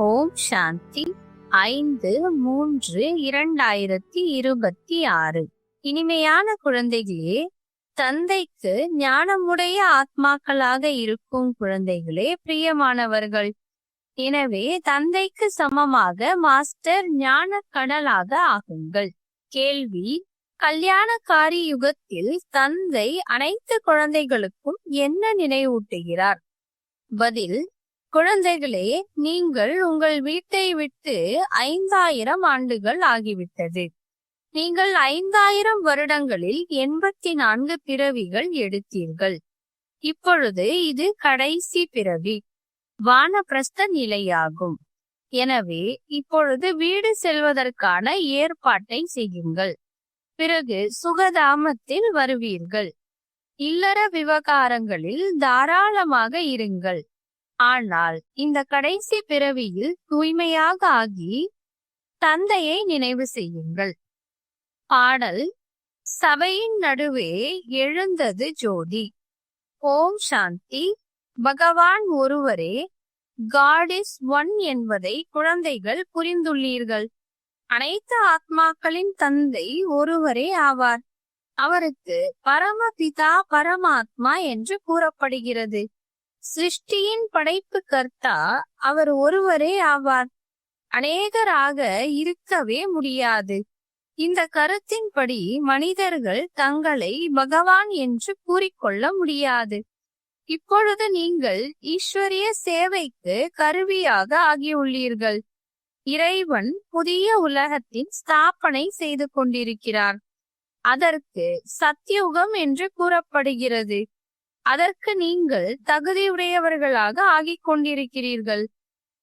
ஓம் சாந்தி 5/3/2026. இனிமையான குழந்தைகளே, தந்தைக்கு ஞானமுடைய ஆத்மாக்களாக இருக்கும் குழந்தைகளே பிரியமானவர்கள். எனவே தந்தைக்கு சமமாக மாஸ்டர் ஞான கடலாக ஆகுங்கள். கேள்வி: கல்யாணக்காரி யுகத்தில் தந்தை அனைத்து குழந்தைகளுக்கும் என்ன நினைவூட்டுகிறார்? பதில்: குழந்தைகளே, நீங்கள் உங்கள் வீட்டை விட்டு 5000 ஆண்டுகள் ஆகிவிட்டது. நீங்கள் 5000 வருடங்களில் 84 பிறவிகள் எடுத்தீர்கள். இப்பொழுது இது கடைசி பிறவி, வானப்பிரஸ்த நிலையாகும். எனவே இப்பொழுது வீடு செல்வதற்கான ஏற்பாட்டை செய்யுங்கள். பிறகு சுகதாமத்தில் வருவீர்கள். இல்லற விவகாரங்களில் தாராளமாக இருங்கள். ஆனால் இந்த கடைசி பிறவியில் தூய்மையாக ஆகி தந்தையை நினைவு செய்யுங்கள். பாடல்: சபையின் நடுவே எழுந்தது ஜோதி. ஓம் சாந்தி. பகவான் ஒருவரே, காட் இஸ் ஒன் என்பதை குழந்தைகள் புரிந்துள்ளீர்கள். அனைத்து ஆத்மாக்களின் தந்தை ஒருவரே ஆவார். அவருக்கு பரமபிதா பரமாத்மா என்று கூறப்படுகிறது. சிருஷ்டியின் படைப்பு கர்த்தா அவர் ஒருவரே ஆவார். அநேகராக இருக்கவே முடியாது. இந்த கருத்தின்படி மனிதர்கள் தங்களை பகவான் என்று கூறிக்கொள்ள முடியாது. இப்பொழுது நீங்கள் ஈஸ்வரிய சேவைக்கு கருவியாக ஆகியுள்ளீர்கள். இறைவன் புதிய உலகத்தின் ஸ்தாபனை செய்து கொண்டிருக்கிறார். அதற்கு சத்யுகம் என்று கூறப்படுகிறது. அதற்கு நீங்கள் தகுதியுடையவர்களாக ஆகிக் கொண்டிருக்கிறீர்கள்.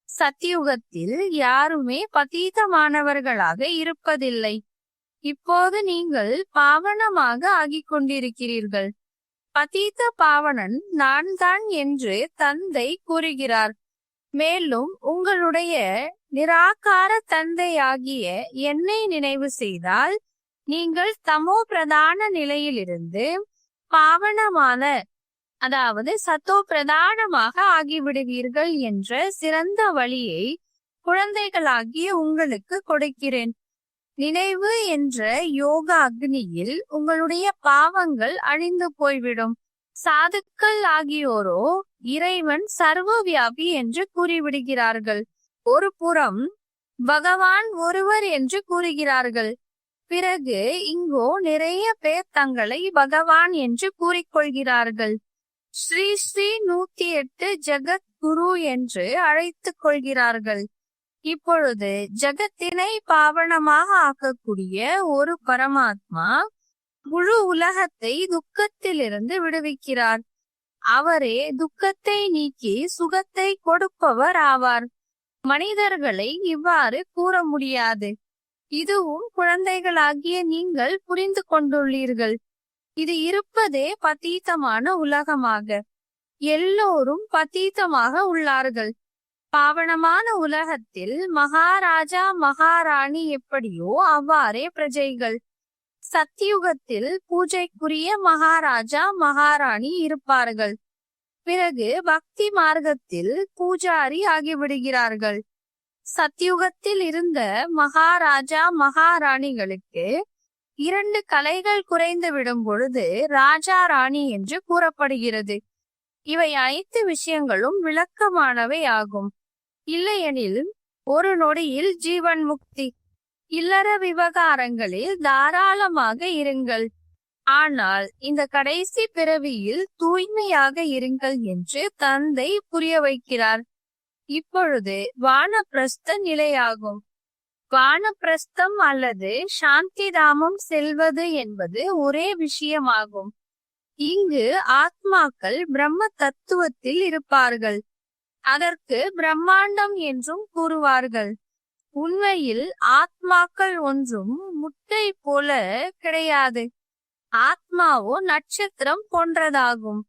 சத்யுகத்தில் யாருமே பதீதமானவர்களாக இருப்பதில்லை. இப்போது நீங்கள் பாவனமாக ஆகிக் கொண்டிருக்கிறீர்கள். பதீத பாவனன் நான் தான் என்று தந்தை கூறுகிறார். மேலும் உங்களுடைய நிராகார தந்தையாகிய என்னை நினைவு செய்தால் நீங்கள் தமோ பிரதான நிலையிலிருந்து பாவனமான, அதாவது சத்தோ பிரதானமாக ஆகிவிடுவீர்கள் என்ற சிறந்த வழியை குழந்தைகளாகிய உங்களுக்கு கொடுக்கிறேன். நினைவு என்ற யோகா அக்னியில் உங்களுடைய பாவங்கள் அழிந்து போய்விடும். சாதுக்கள் ஆகியோரோ இறைவன் சர்வவியாபி என்று கூறிவிடுகிறார்கள். ஒரு புறம் பகவான் ஒருவர் என்று கூறுகிறார்கள். பிறகு இங்கோ நிறைய பேர் தங்களை பகவான் என்று கூறிக்கொள்கிறார்கள். ஸ்ரீ ஸ்ரீ 108 ஜகத் குரு என்று அழைத்துக் கொள்கிறார்கள். இப்பொழுது ஜகத்தினை பாவனமாக ஆக்கக்கூடிய ஒரு பரமாத்மா முழு உலகத்தை துக்கத்திலிருந்து விடுவிக்கிறார். அவரே துக்கத்தை நீக்கி சுகத்தை கொடுப்பவர் ஆவார். மனிதர்களை இவ்வாறு கூற முடியாது. இதுவும் குழந்தைகளாகிய நீங்கள் புரிந்து கொண்டுள்ளீர்கள். இது இருப்பதே பதீதமான உலகமாக. எல்லோரும் பதீதமாக உள்ளார்கள். பாவனமான உலகத்தில் மகாராஜா மகாராணி எப்படியோ அவ்வாறே பிரஜைகள். சத்தியுகத்தில் பூஜைக்குரிய மகாராஜா மகாராணி இருப்பார்கள். பிறகு பக்தி மார்க்கத்தில் பூஜாரி ஆகிவிடுகிறார்கள். சத்தியுகத்தில் இருந்த மகாராஜா மகாராணிகளுக்கு 2 கலைகள் குறைந்து விடும் பொழுது ராஜா ராணி என்று கூறப்படுகிறது. இவை அனைத்து விஷயங்களும் விளக்கமானவை ஆகும். இல்லையெனில் ஒரு நொடியில் ஜீவன் முக்தி. இல்லற விவகாரங்களில் தாராளமாக இருங்கள். ஆனால் இந்த கடைசி பிறவியில் தூய்மையாக இருங்கள் என்று தந்தை புரிய வைக்கிறார். இப்பொழுது வானப்பிரஸ்த நிலையாகும். வானப்பிரஸ்தம் அல்லது சாந்திதாமம் செல்வது என்பது ஒரே விஷயமாகும். இங்கு ஆத்மாக்கள் பிரம்ம தத்துவத்தில் இருப்பார்கள். அதற்கு பிரம்மாண்டம் என்றும் கூறுவார்கள். உண்மையில் ஆத்மாக்கள் ஒன்றும் முட்டை போல கிடையாது. ஆத்மாவோ நட்சத்திரம் போன்றதாகும்.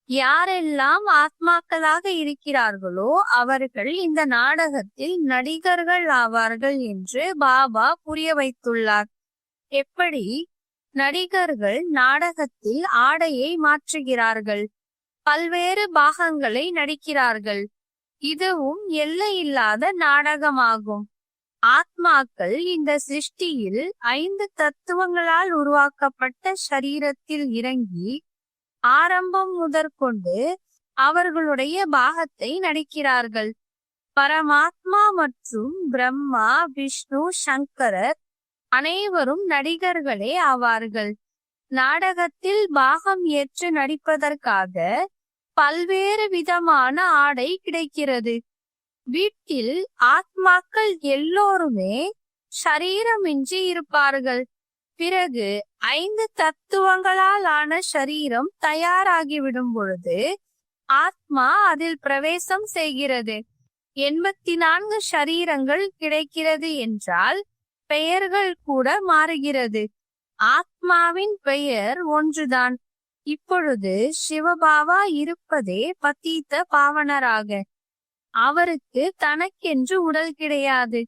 யாரெல்லாம் ஆத்மாக்களாக இருக்கிறார்களோ அவர்கள் இந்த நாடகத்தில் நடிகர்கள் ஆவார்கள் என்று பாபா புரிய வைத்துள்ளார். எப்படி நடிகர்கள் நாடகத்தில் ஆடையை மாற்றுகிறார்கள், பல்வேறு பாகங்களை நடிக்கிறார்கள். இதுவும் எல்லையில்லாத நாடகமாகும். ஆத்மாக்கள் இந்த சிருஷ்டியில் 5 தத்துவங்களால் உருவாக்கப்பட்ட சரீரத்தில் இறங்கி ஆரம்பம் முதற்கொண்டு அவர்களுடைய பாகத்தை நடிக்கிறார்கள். பரமாத்மா மற்றும் பிரம்மா, விஷ்ணு, சங்கரர் அனைவரும் நடிகர்களே ஆவார்கள். நாடகத்தில் பாகம் ஏற்று நடிப்பதற்காக பல்வேறு விதமான ஆடை கிடைக்கிறது. வீட்டில் ஆத்மாக்கள் எல்லோருமே சரீரமின்றி இருப்பார்கள். பிறகு 5 தத்துவங்களால் ஆன சரீரம் தயாராகிவிடும் பொழுது ஆத்மா அதில் பிரவேசம் செய்கிறது. 84 சரீரங்கள் கிடைக்கிறது என்றால் பெயர்கள் கூட மாறுகிறது. ஆத்மாவின் பெயர் ஒன்றுதான். இப்பொழுது சிவபாபா இருப்பதே பதீத்த பாவனராக. அவருக்கு தனக்கென்று உடல் கிடையாது.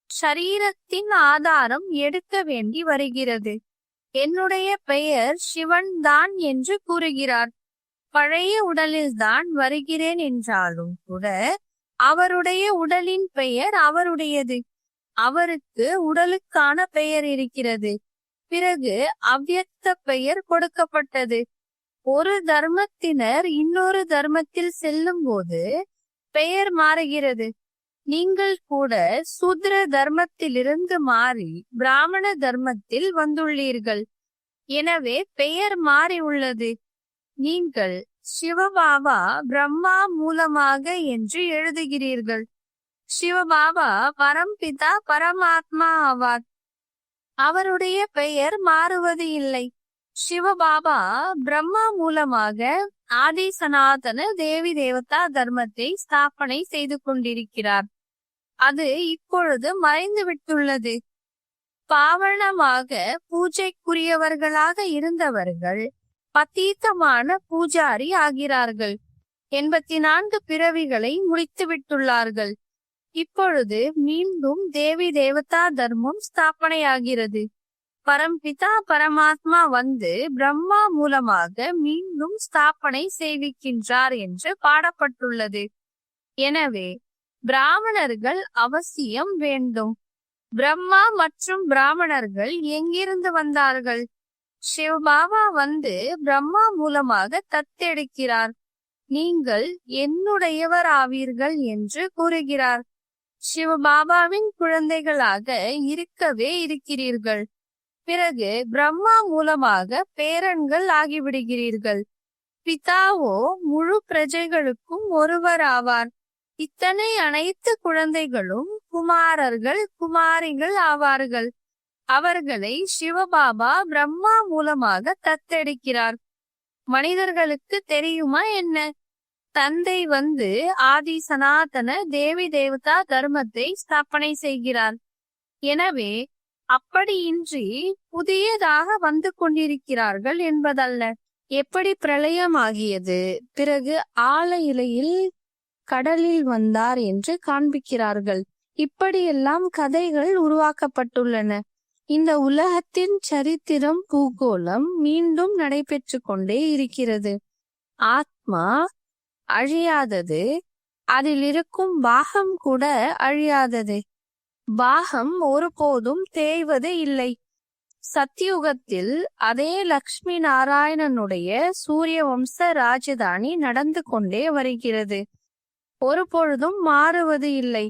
சரீரத்தின் ஆதாரம் எடுக்க வேண்டி வருகிறது. என்னுடைய பெயர் சிவன் தான் என்று கூறுகிறார். பழைய உடலில்தான் வருகிறேன் என்றாலும் கூட அவருடைய உடலின் பெயர் அவருடையது. அவருக்கு உடலுக்கான பெயர் இருக்கிறது. பிறகு அவ்யக்த பெயர் கொடுக்கப்பட்டது. ஒரு தர்மத்தினர் இன்னொரு தர்மத்தில் செல்லும் போது பெயர் மாறுகிறது. நீங்கள் கூட சூத்ர தர்மத்திலிருந்து மாறி பிராமண தர்மத்தில் வந்துள்ளீர்கள். எனவே பெயர் மாறி உள்ளது. நீங்கள் சிவபாபா பிரம்மா மூலமாக என்று எழுதுகிறீர்கள். சிவபாபா பரம்பிதா பரமாத்மா ஆவார். அவருடைய பெயர் மாறுவது இல்லை. சிவபாபா பிரம்மா மூலமாக ஆதி சனாதன தேவி தேவதா தர்மத்தை ஸ்தாபனை செய்து கொண்டிருக்கிறார். அது இப்பொழுது மறைந்து விட்டுள்ளது. பாவனமாக பூஜைக்குரியவர்களாக இருந்தவர்கள் பதீத்தமான பூஜாரி ஆகிறார்கள். 84 பிறவிகளை முடித்து விட்டுள்ளார்கள். இப்பொழுது மீண்டும் தேவி தேவதா தர்மம் ஸ்தாபனையாகிறது. பரம்பிதா பரமாத்மா வந்து பிரம்மா மூலமாக மீண்டும் ஸ்தாபனை செய்விக்கின்றார் என்று பாடப்பட்டுள்ளது. எனவே பிராமணர்கள் அவசியம் வேண்டும். பிரம்மா மற்றும் பிராமணர்கள் எங்கிருந்து வந்தார்கள்? சிவபாபா வந்து பிரம்மா மூலமாக தத்தெடுக்கிறார். நீங்கள் என்னுடையவர் ஆவீர்கள் என்று கூறுகிறார். சிவபாபாவின் குழந்தைகளாக இருக்கவே இருக்கிறீர்கள். பிறகு பிரம்மா மூலமாக பேரன்கள் ஆகிவிடுகிறீர்கள். பிதாவோ முழு பிரஜைகளுக்கும் ஒருவர் ஆவார். இத்தனை அனைத்து குழந்தைகளும் குமாரர்கள் குமாரிகள் ஆவார்கள். அவர்களை சிவபாபா பிரம்மா மூலமாக தத்தெடுக்கிறார். மனிதர்களுக்கு தெரியுமா என்ன? தந்தை வந்து ஆதி சனாதன தேவி தேவதா தர்மத்தை ஸ்தாபனை செய்கிறார். எனவே அப்படியின்றி புதியதாக வந்து கொண்டிருக்கிறார்கள் என்பதல்ல. எப்படி பிரளயமாகியது, பிறகு ஆல இலையில் கடலில் வந்தார் என்று காண்பிக்கிறார்கள். இப்படியெல்லாம் கதைகள் உருவாக்கப்பட்டுள்ளன. இந்த உலகத்தின் சரித்திரம் பூகோளம் மீண்டும் நடைபெற்று கொண்டே இருக்கிறது. ஆத்மா அழியாதது. அதில் இருக்கும் பாகம் கூட அழியாதது. பாகம் ஒருபோதும் தேய்வது இல்லை. சத்தியுகத்தில் அதே லக்ஷ்மி நாராயணனுடைய சூரிய வம்ச ராஜதானி நடந்து கொண்டே வருகிறது. ஒரு பொழுதும் மாறுவது இல்லை.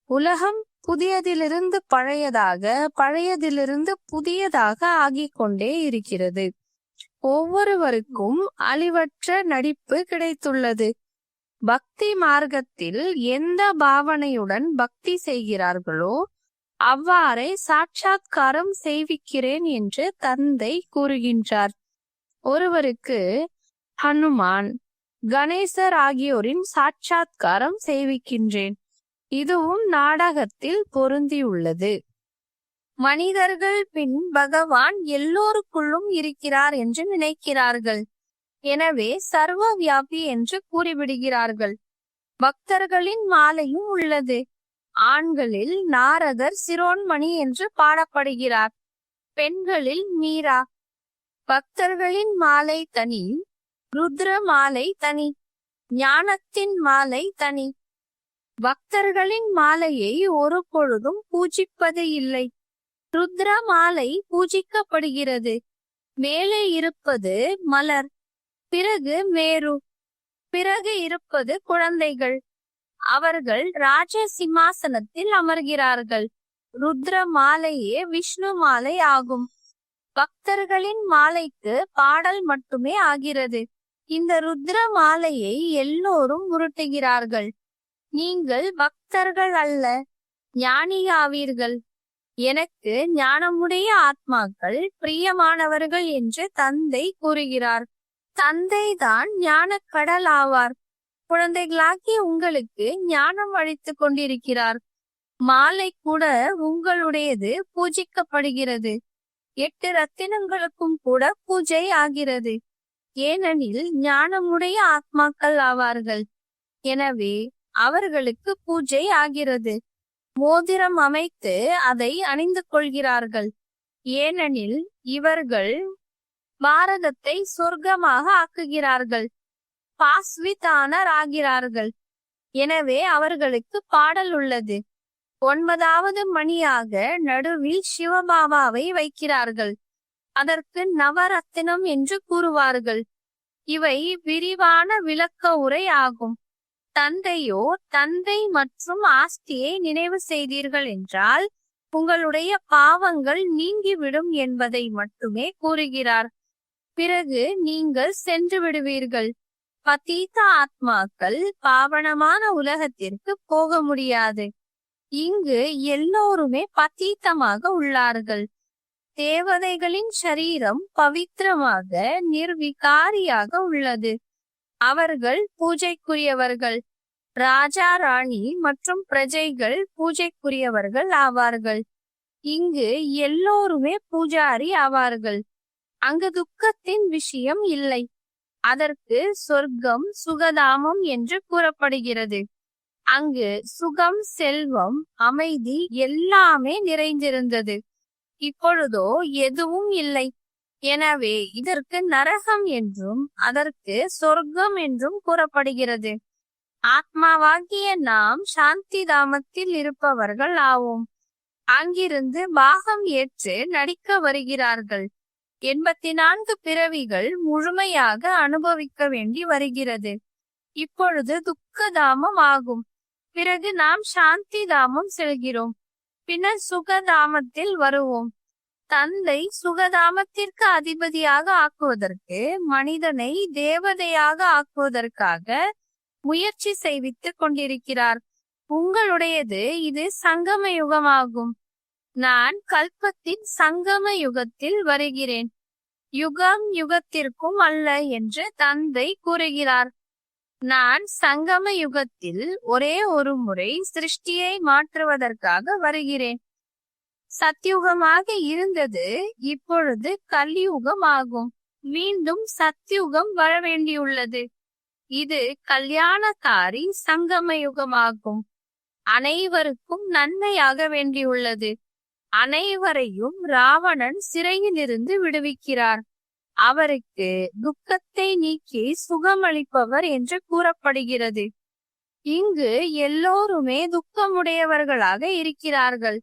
உலகம் புதியதிலிருந்து பழையதாக, பழையதிலிருந்து புதியதாக ஆகிக் கொண்டே இருக்கிறது. ஒவ்வொருவருக்கும் அழிவற்ற நடிப்பு கிடைத்துள்ளது. பக்தி மார்க்கத்தில் எந்த பாவனையுடன் பக்தி செய்கிறார்களோ அவ்வாறே சாட்சாத்காரம் செய்விக்கிறேன் என்று தந்தை கூறுகின்றார். ஒருவருக்கு ஹனுமான், கணேசர் ஆகியோரின் சாட்சாத்காரம் செய்விக்கின்றேன். இதுவும் நாடகத்தில் பொருந்தியுள்ளது. மனிதர்கள் பின் பகவான் எல்லோருக்குள்ளும் இருக்கிறார் என்று நினைக்கிறார்கள். எனவே சர்வ வியாபி என்று கூறிவிடுகிறார்கள். பக்தர்களின் மாலையும் உள்ளது. ஆண்களில் நாரதர் சிரோன்மணி என்று பாடப்படுகிறார். பெண்களில் மீரா. பக்தர்களின் மாலை தனி, ருத்ர மாலை தனி, ஞானத்தின் மாலை தனி. பக்தர்களின் மாலையை ஒரு பொழுதும் பூஜிப்பது இல்லை. ருத்ர மாலை பூஜிக்கப்படுகிறது. மேலே இருப்பது மலர், பிறகு மேரு, பிறகு இருப்பது குழந்தைகள். அவர்கள் ராஜ சிம்மாசனத்தில் அமர்கிறார்கள். ருத்ர மாலையே விஷ்ணு மாலை ஆகும். பக்தர்களின் மாலைக்கு பாடல் மட்டுமே ஆகிறது. இந்த ருத்ர மாலையை எல்லோரும் உருட்டுகிறார்கள். நீங்கள் பக்தர்கள் அல்ல, ஞானியாவீர்கள். எனக்கு ஞானமுடைய ஆத்மாக்கள் பிரியமானவர்கள் என்று தந்தை கூறுகிறார். தந்தை தான் ஞானக் கடல் ஆவார். குழந்தைகளாகி உங்களுக்கு ஞானம் அளித்துக் கொண்டிருக்கிறார். மாலை கூட உங்களுடையது பூஜிக்கப்படுகிறது. 8 ரத்தினங்களுக்கும் கூட பூஜை ஆகிறது. ஏனெனில் ஞானமுடைய ஆத்மாக்கள் ஆவார்கள். எனவே அவர்களுக்கு பூஜை ஆகிறது. மோதிரம் அமைத்து அதை அணிந்து கொள்கிறார்கள். ஏனெனில் இவர்கள் பாரதத்தை சொர்க்கமாக ஆக்குகிறார்கள். பாஸ்விதானர் ஆகிறார்கள். எனவே அவர்களுக்கு பாடல் உள்ளது. 9வது மணியாக நடுவில் சிவபாபாவை வைக்கிறார்கள். அதற்கு நவரத்தினம் என்று கூறுவார்கள். இவை விரிவான விளக்க உரை ஆகும். தந்தையோ தந்தை மற்றும் ஆஸ்தியை நினைவு செய்தீர்கள் என்றால் உங்களுடைய பாவங்கள் நீங்கிவிடும் என்பதை மட்டுமே கூறுகிறார். பிறகு நீங்கள் சென்று விடுவீர்கள். பதீத ஆத்மாக்கள் பாவனமான உலகத்திற்கு போக முடியாது. இங்கு எல்லோருமே பதீத்தமாக உள்ளார்கள். தேவதைகளின் சரீரம் பவித்திரமாக நிர்விகாரியாக உள்ளது. அவர்கள் பூஜைக்குரியவர்கள். ராஜா ராணி மற்றும் பிரஜைகள் பூஜைக்குரியவர்கள் ஆவார்கள். இங்கு எல்லோருமே பூஜாரி ஆவார்கள். அங்கு துக்கத்தின் விஷயம் இல்லை. அதற்கு சொர்க்கம் சுகதாமம் என்று கூறப்படுகிறது. அங்கு சுகம், செல்வம், அமைதி எல்லாமே நிறைந்திருந்தது. இப்பொழுதோ எதுவும் இல்லை. எனவே இதற்கு நரகம் என்றும் அதற்கு சொர்க்கம் என்றும் கூறப்படுகிறது. ஆத்மாவாகிய நாம் சாந்தி தாமத்தில் இருப்பவர்கள் ஆவோம். அங்கிருந்து பாகம் ஏற்று நடிக்க வருகிறார்கள். 84 பிறவிகள் முழுமையாக அனுபவிக்க வேண்டி வருகிறது. இப்பொழுது துக்கதாமம் ஆகும். பிறகு நாம் சாந்தி தாமம் செல்கிறோம். பின்னர் சுகதாமத்தில் வருவோம். தந்தை சுகதாமத்திற்கு அதிபதியாக ஆக்குவதற்கு மனிதனை தேவதையாக ஆக்குவதற்காக முயற்சி செய்வித்துக் கொண்டிருக்கிறார். உங்களுடையது இது சங்கம யுகமாகும். நான் கல்பத்தின் சங்கம யுகத்தில் வருகிறேன். யுகம் யுகத்திற்கும் அல்ல என்று தந்தை கூறுகிறார். நான் சங்கம யுகத்தில் ஒரே ஒரு முறை சிருஷ்டியை மாற்றுவதற்காக வருகிறேன். சத்யுகமாக இருந்தது இப்பொழுது கலியுகம் ஆகும். மீண்டும் சத்யுகம் வர வேண்டியுள்ளது. இது கல்யாணக்காரி சங்கம யுகமாகும். அனைவருக்கும் நன்மையாக வேண்டியுள்ளது. அனைவரையும் ராவணன் சிறையிலிருந்து விடுவிக்கிறார். அவருக்கு துக்கத்தை நீக்கி சுகமளிப்பவர் என்று கூறப்படுகிறது. இங்கு எல்லோருமே துக்கமுடையவர்களாக இருக்கிறார்கள்.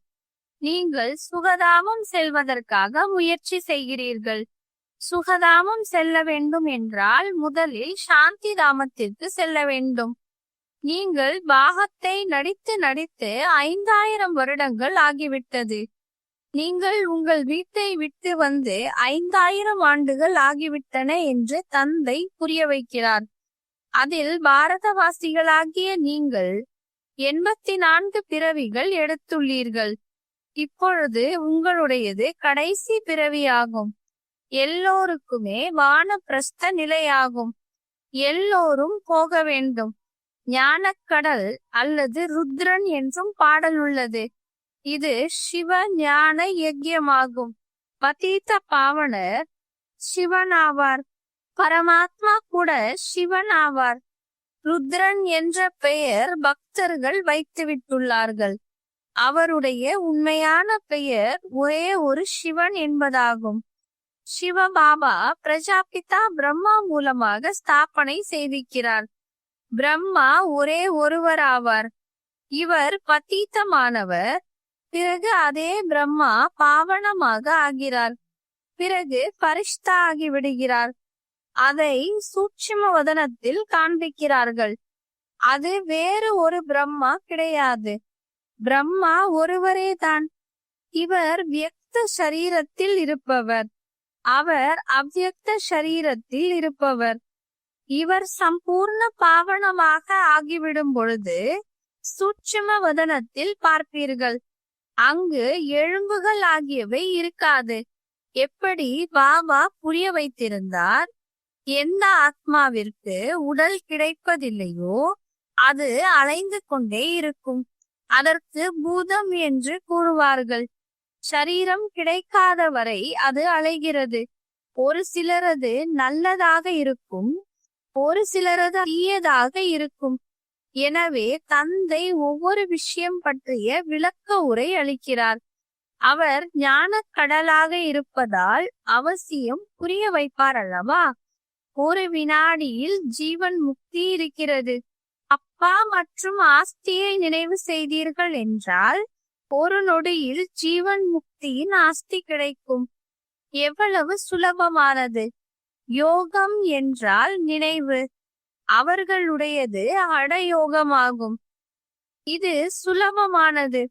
நீங்கள் சுகதாமம் செல்வதற்காக முயற்சி செய்கிறீர்கள். சுகதாமம் செல்ல வேண்டும் என்றால் முதலில் சாந்தி தாமத்திற்கு செல்ல வேண்டும். நீங்கள் பாகத்தை நடித்து நடித்து 5000 வருடங்கள் ஆகிவிட்டது. நீங்கள் உங்கள் வீட்டை விட்டு வந்து 5000 ஆண்டுகள் ஆகிவிட்டன என்று தந்தை புரிய வைக்கிறார். அதில் பாரதவாசிகளாகிய நீங்கள் 84 பிறவிகள் எடுத்துள்ளீர்கள். இப்பொழுது உங்களுடையது கடைசி பிறவியாகும். எல்லோருக்குமே வானப்பிரஸ்த நிலையாகும். எல்லோரும் போக வேண்டும். ஞானக்கடல் அல்லது ருத்ரன் என்றும் பாடல் உள்ளது. இது சிவ ஞான யஜ்யமாகும். பதீத பாவனர் சிவன் ஆவார். பரமாத்மா கூட சிவன் ஆவார். ருத்ரன் என்ற பெயர் பக்தர்கள் வைத்துவிட்டுள்ளார்கள். அவருடைய உண்மையான பெயர் ஒரே ஒரு சிவன் என்பதாகும். சிவபாபா பிரஜாபிதா பிரம்மா மூலமாக ஸ்தாபனை செய்திருக்கிறார். பிரம்மா ஒரே ஒருவர் ஆவார். இவர் பதீத்தமானவர். பிறகு அதே பிரம்மா பாவனமாக ஆகிறார். பிறகு பரிஷ்தா ஆகிவிடுகிறார். அதை சூட்சும வதனத்தில் காண்பிக்கிறார்கள். அது வேறு ஒரு பிரம்மா கிடையாது. பிரம்மா ஒருவரே தான். இவர் வியக்த சரீரத்தில் இருப்பவர். அவர் அவ்வியக்த சரீரத்தில் இருப்பவர். இவர் சம்பூர்ண பாவனமாக ஆகிவிடும் பொழுது சூட்சும வதனத்தில் பார்ப்பீர்கள். அங்கு எழும்புகள் ஆகியவை இருக்காது. எப்படி பாபா புரிய வைத்திருந்தார், எந்த ஆத்மாவிற்கு உடல் கிடைப்பதில்லையோ அது அலைந்து கொண்டே இருக்கும். அதற்கு பூதம் என்று கூறுவார்கள். சரீரம் கிடைக்காத வரை அது அலைகிறது. ஒரு சிலரது நல்லதாக இருக்கும், ஒரு சிலரது தீயதாக இருக்கும். எனவே தந்தை ஒவ்வொரு விஷயம் பற்றிய விளக்க உரை அளிக்கிறார். அவர் ஞான கடலாக இருப்பதால் அவசியம் புரிய வைப்பார் அல்லவா? ஒரு வினாடியில் ஜீவன் முக்தி இருக்கிறது. அப்பா மற்றும் ஆஸ்தியை நினைவு செய்தீர்கள் என்றால் ஒரு நொடியில் ஜீவன் முக்தியின் ஆஸ்தி கிடைக்கும். எவ்வளவு சுலபமானது! யோகம் என்றால் நினைவு. அவர்களுடையது அடயோகமாகும். இது சுலபமானது.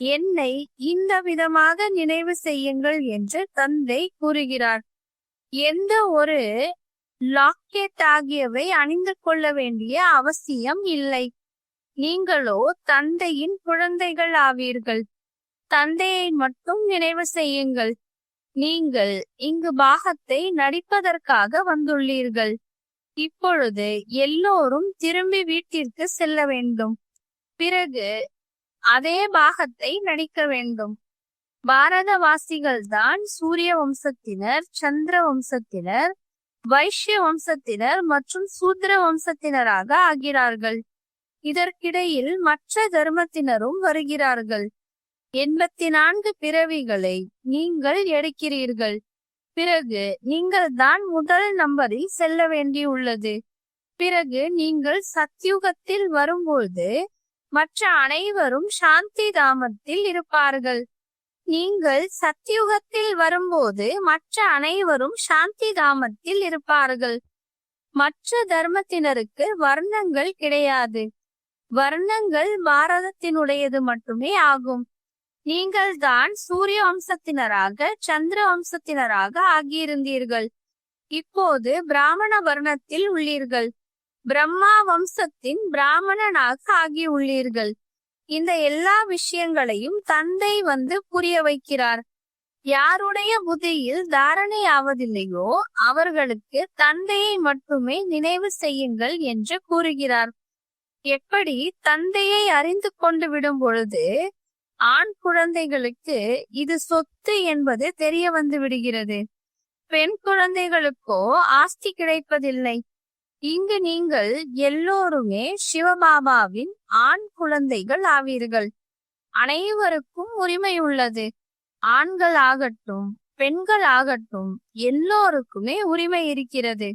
என்னை இந்த விதமாக நினைவு செய்யுங்கள் என்று தந்தை கூறுகிறார். எந்த ஒரு லாக்கெட் ஆகியவை அணிந்து கொள்ள வேண்டிய அவசியம் இல்லை. நீங்களோ தந்தையின் குழந்தைகள் ஆவீர்கள். தந்தையை மட்டும் நினைவு செய்யுங்கள். நீங்கள் இங்கு பாகத்தை நடிப்பதற்காக வந்துள்ளீர்கள். இப்பொழுது எல்லோரும் திரும்பி வீட்டிற்கு செல்ல வேண்டும். பிறகு அதே பாகத்தை நடிக்க வேண்டும். பாரதவாசிகள் தான் சூரிய வம்சத்தினர், சந்திர வம்சத்தினர், வைஷ்ய வம்சத்தினர் மற்றும் சூத்ர வம்சத்தினராக ஆகிறார்கள். இதற்கிடையில் மற்ற தர்மத்தினரும் வருகிறார்கள். 84 பிறவிகளை நீங்கள் எடுக்கிறீர்கள். பிறகு நீங்கள் தான் முதல் நம்பரில் செல்ல வேண்டியுள்ளது. பிறகு நீங்கள் சத்யுகத்தில் வரும்போது மற்ற அனைவரும் சாந்தி தாமத்தில் இருப்பார்கள். நீங்கள் சத்யுகத்தில் வரும்போது மற்ற அனைவரும் சாந்தி தாமத்தில் இருப்பார்கள். மற்ற தர்மத்தினருக்கு வர்ணங்கள் கிடையாது. வர்ணங்கள் பாரதத்தினுடையது மட்டுமே ஆகும். நீங்கள் தான் சூரிய வம்சத்தினராக, சந்திர வம்சத்தினராக ஆகியிருந்தீர்கள். இப்போது பிராமண வர்ணத்தில் உள்ளீர்கள். பிரம்மா வம்சத்தின் பிராமணனாக ஆகியுள்ளீர்கள். இந்த எல்லா விஷயங்களையும் தந்தை வந்து புரிய வைக்கிறார். யாருடைய புத்தியில் தாரணை ஆவதில்லையோ அவர்களுக்கு தந்தையை மட்டுமே நினைவு செய்யுங்கள் என்று கூறுகிறார். எப்படி தந்தையை அறிந்து கொண்டு விடும் பொழுது ஆண் குழந்தைகளுக்கு இது சொத்து என்பது தெரிய வந்து விடுகிறது. பெண் குழந்தைகளுக்கோ ஆஸ்தி கிடைப்பதில்லை. இங்கு நீங்கள் எல்லோருமே சிவபாபாவின் ஆண் குழந்தைகள் ஆவீர்கள். அனைவருக்கும் உரிமை உள்ளது. ஆண்கள் ஆகட்டும், பெண்கள் ஆகட்டும், எல்லோருக்குமே உரிமை இருக்கிறது.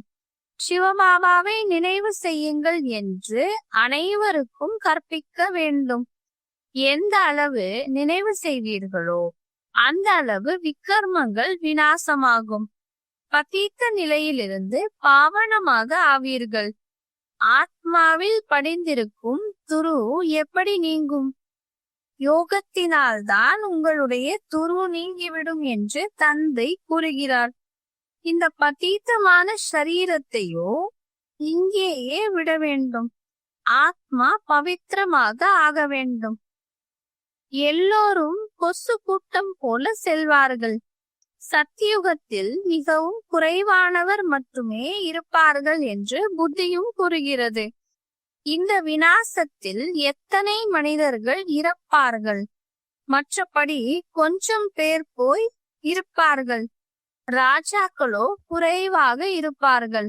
சிவபாபாவை நினைவு செய்யுங்கள் என்று அனைவருக்கும் கற்பிக்க வேண்டும். எந்த அளவு நினைவு செய்வீர்களோ அந்த அளவு விக்கர்மங்கள் விநாசமாகும். பதீத்த நிலையிலிருந்து பாவனமாக ஆவீர்கள். ஆத்மாவில் படிந்திருக்கும் துரு எப்படி நீங்கும்? யோகத்தினால்தான் உங்களுடைய துரு நீங்கிவிடும் என்று தந்தை கூறுகிறார். இந்த பதீத்தமான சரீரத்தையோ இங்கேயே விட வேண்டும். ஆத்மா பவித்திரமாக ஆக வேண்டும். எல்லோரும் கொசு கூட்டம் போல செல்வார்கள். சத்தியுகத்தில் மிகவும் குறைவானவர் மட்டுமே இருப்பார்கள் என்று புத்தியும் கூறுகிறது. இந்த விநாசத்தில் எத்தனை மனிதர்கள் இறப்பார்கள்? மற்றபடி கொஞ்சம் பேர் போய் இருப்பார்கள். ராஜாக்களோ குறைவாக இருப்பார்கள்.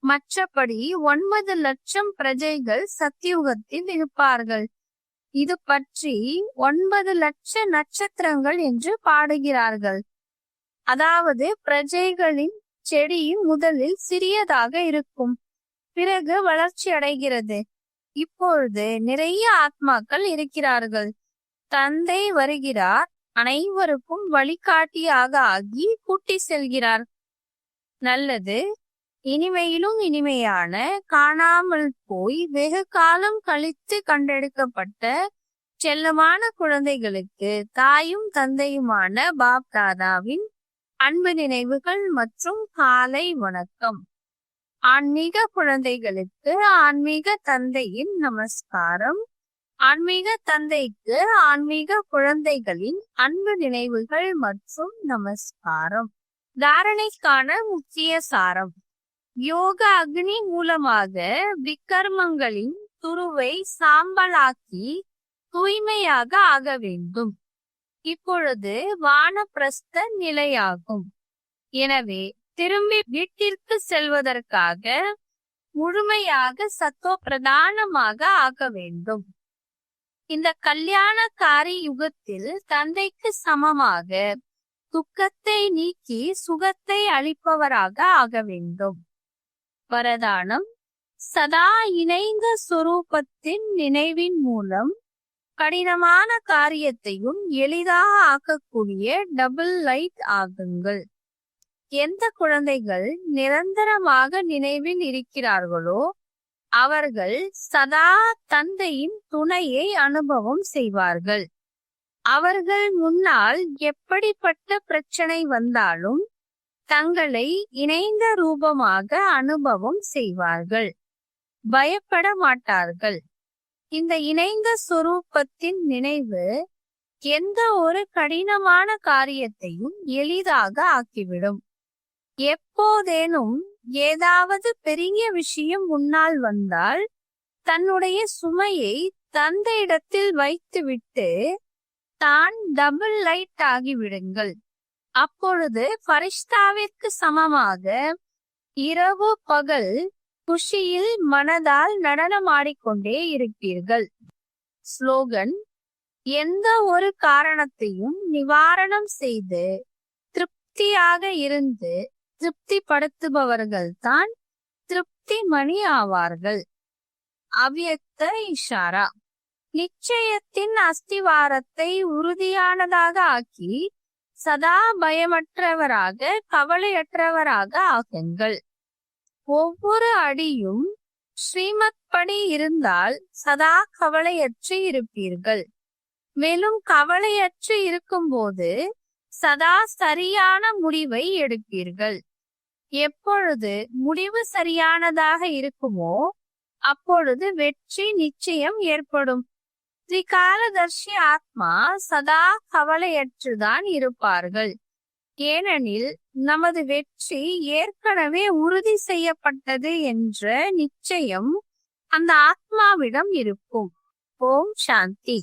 மற்றபடி 9 லட்சம் பிரஜைகள் சத்தியுகத்தில் இருப்பார்கள். இது பற்றி 9 லட்ச நட்சத்திரங்கள் என்று பாடுகிறார்கள். அதாவது பிரஜைகளின் செடி முதலில் சிறியதாக இருக்கும், பிறகு வளர்ச்சி அடைகிறது. இப்பொழுது நிறைய ஆத்மாக்கள் இருக்கிறார்கள். தந்தை வருகிறார், அனைவருக்கும் வழிகாட்டியாக ஆகி கூட்டி செல்கிறார். நல்லது. இனிமையிலும் இனிமையான, காணாமல் போய் வெகு காலம் கழித்து கண்டெடுக்கப்பட்ட செல்லமான குழந்தைகளுக்கு தாயும் தந்தையுமான பாப் தாதாவின் அன்பு நினைவுகள் மற்றும் காலை வணக்கம். ஆன்மீக குழந்தைகளுக்கு ஆன்மீக தந்தையின் நமஸ்காரம். ஆன்மீக தந்தைக்கு ஆன்மீக குழந்தைகளின் அன்பு நினைவுகள் மற்றும் நமஸ்காரம். தாரணைக்கான முக்கிய சாரம்: யோக அக்னி மூலமாக விக்கர்மங்களின் துருவை சாம்பலாக்கி தூய்மையாக ஆக வேண்டும். இப்பொழுது வானப்பிரஸ்த நிலையாகும். எனவே திரும்பி வீட்டிற்கு செல்வதற்காக முழுமையாக சத்தோ பிரதானமாக ஆக வேண்டும். இந்த கல்யாணக்காரி யுகத்தில் தந்தைக்கு சமமாக துக்கத்தை நீக்கி சுகத்தை அளிப்பவராக ஆக வேண்டும். வரதானம்: சதா இணைந்த சொரூபத்தின் நினைவின் மூலம் கடினமான காரியத்தையும் எளிதாக ஆக்கக்கூடிய டபுள் லைட் ஆகுங்கள். எந்த குழந்தைகள் நிரந்தரமாக நினைவில் இருக்கிறார்களோ அவர்கள் சதா தந்தையின் துணையை அனுபவம் செய்வார்கள். அவர்கள் முன்னால் எப்படிப்பட்ட பிரச்சனை வந்தாலும் தங்களை இணைந்த ரூபமாக அனுபவம் செய்வார்கள். பயப்பட மாட்டார்கள். இந்த இணைந்த சொரூபத்தின் நினைவு எந்த ஒரு கடினமான காரியத்தையும் எளிதாக ஆக்கிவிடும். எப்போதேனும் ஏதாவது பெரிய விஷயம் முன்னால் வந்தால் தன்னுடைய சுமையை தந்தையிடத்தில் வைத்துவிட்டு தான் டபுள் லைட் ஆகிவிடுங்கள். அப்பொழுது ஃபரிஷ்தாவிற்கு சமமாக இரவு பகல் குஷியில் மனதால் நடனமாடிக்கொண்டே இருப்பீர்கள். ஸ்லோகன்: எந்த ஒரு காரணத்தையும் நிவாரணம் செய்து திருப்தியாக இருந்து திருப்திப்படுத்துபவர்கள் தான் திருப்தி மணி ஆவார்கள். அவ்யக்த இஷாரா: நிச்சயத்தின் அஸ்திவாரத்தை உறுதியானதாக ஆக்கி சதா பயமற்றவராக கவலையற்றவராக ஆகுங்கள். ஒவ்வொரு அடியும் ஸ்ரீமத் படி இருந்தால் சதா கவலையற்று இருப்பீர்கள். மேலும் கவலையற்று இருக்கும்போது சதா சரியான முடிவை எடுப்பீர்கள். எப்பொழுது முடிவு சரியானதாக இருக்குமோ அப்பொழுது வெற்றி நிச்சயம் ஏற்படும். திரிகாலதர்ஷி ஆத்மா சதா கவலையற்றுதான் இருப்பார்கள். ஏனெனில் நமது வெற்றி ஏற்கனவே உறுதி செய்யப்பட்டது என்ற நிச்சயம் அந்த ஆத்மாவிடம் இருக்கும். ஓம் சாந்தி.